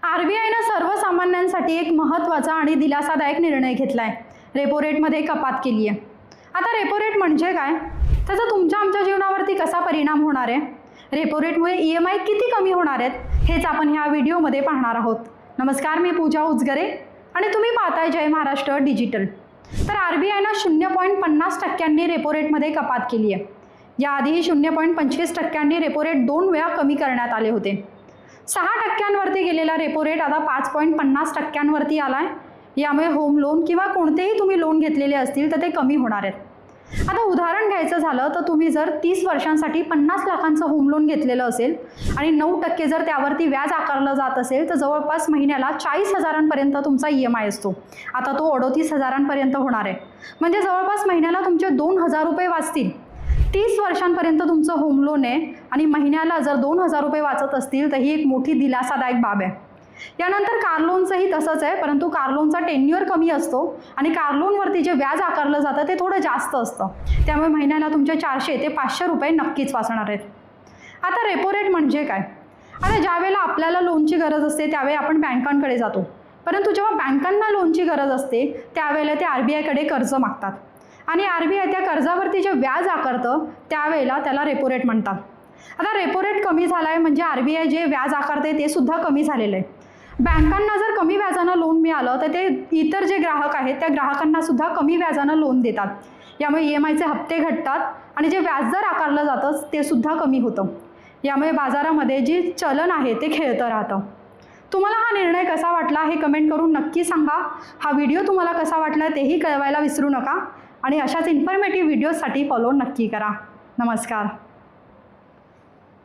आरबीआयनं सर्वसामान्यांसाठी एक महत्त्वाचा आणि दिलासादायक निर्णय घेतलाय। रेपो रेटमध्ये कपात केली आहे। आता रेपो रेट म्हणजे काय, त्याचा तुमच्या आमच्या जीवनावरती कसा परिणाम होणार आहे, रेपो रेटमुळे EMI किती कमी होणार आहेत, हेच आपण ह्या व्हिडिओमध्ये पाहणार आहोत। नमस्कार, मी पूजा उजगरे आणि तुम्ही पाहताय जय महाराष्ट्र डिजिटल। तर आरबीआयनं 0.50% रेपो रेटमध्ये कपात केली आहे। याआधी 0.25% रेपो रेट 2 वेळा कमी करण्यात आले होते। 6% गेलेला रेपो रेट आता 5.50% आलाय। यामुळे होम लोन किंवा कोणतेही तुम्ही लोन घेतलेले असतील तर ते कमी होणार आहेत। आता उदाहरण घ्यायचं झालं तर तुम्ही जर 30 वर्षांसाठी 50 लाखांचं होम लोन घेतलेलं असेल आणि 9% जर त्यावरती व्याज आकारलं जात असेल तर जवळपास महिन्याला 40,000पर्यंत तुमचा EMI असतो। आता तो 38,000पर्यंत होणार आहे, म्हणजे जवळपास महिन्याला तुमचे 2,000 रुपये वाचतील। 30 वर्षांपर्यंत तुमचं होम लोन आहे आणि महिन्याला जर 2,000 रुपये वाचत असतील तर ही एक मोठी दिलासादायक बाब आहे। यानंतर कार लोनचंही तसंच आहे, परंतु कार लोनचा टेन्युअर कमी असतो आणि कार लोनवरती जे व्याज आकारलं जातं ते थोडं जास्त असतं। त्यामुळे महिन्याला तुमचे 400 ते 500 रुपये नक्कीच वाचणार आहेत। आता रेपो रेट म्हणजे काय, आता ज्यावेळेला आपल्याला लोनची गरज असते त्यावेळी आपण बँकांकडे जातो, परंतु जेव्हा बँकांना लोनची गरज असते त्यावेळेला ते आरबीआयकडे कर्ज मागतात आणि आरबीआय त्या कर्जावरती जे व्याज आकारतं त्यावेळेला त्याला रेपो रेट म्हणतात। आता रेपो रेट कमी झाला आहे म्हणजे आरबीआय जे व्याज आकारते ते सुद्धा कमी झालेलं आहे। बँकांना जर कमी व्याजानं लोन मिळालं तर ते इतर जे ग्राहक आहेत त्या ग्राहकांना सुद्धा कमी व्याजानं लोन देतात। यामुळे EMIचे हप्ते घटतात आणि जे व्याजदर आकारलं जातं ते सुद्धा कमी होतं। यामुळे बाजारामध्ये जे चलन आहे ते खेळतं राहतं। तुम्हाला हा निर्णय कसा वाटला हे कमेंट करून नक्की सांगा। हा व्हिडिओ तुम्हाला कसा वाटला तेही कळवायला विसरू नका आणि अशाच इन्फॉर्मेटिव्ह व्हिडिओसाठी फॉलो नक्की करा। नमस्कार।